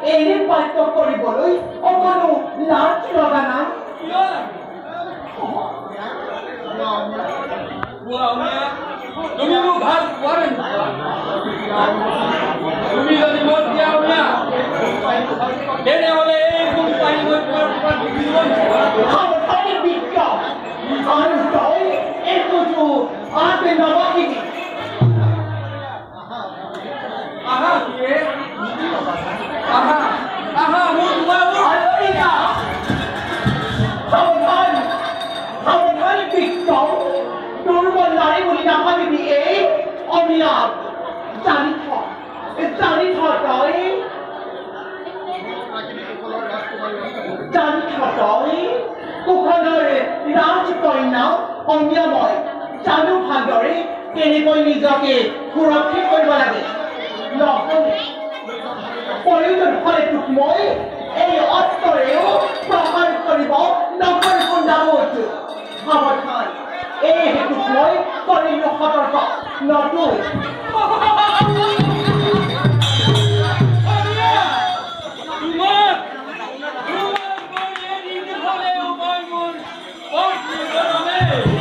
এনে বাধ্য কৰিবলৈ অকণো লাজ লগা নাই তুমি মোক ভাল পোৱা তুমি যদি মত দিয়া তেনেহ'লে এই কোম্পানী মই তোমাৰ ওপৰত বিকিব সাৱধানে বিজ্ঞ আৰু তই একোটো আতে নবহিবি আহা আহা আহা মোৰ আলৰিকা সাৱধানে বিজ্ঞ দুৰ্বল নাৰী বুলি নাভাবিবি এই অনিয়াম জানি থ তই জানি থ তই কুশলৰে ৰাজকন্যা অনিয়াময় জানো ভালদৰে কেনেকৈ নিজকে সুৰক্ষিত কৰিব লাগে নহ'লে প্ৰয়োজন হ'লে তোক মই এই অস্ত্ৰৰেও প্ৰসাৰ কৰিব নকৰিব নামতো সাৱধান এই হেতুক মই কৰিলো সতৰ্ক নতুন Hey!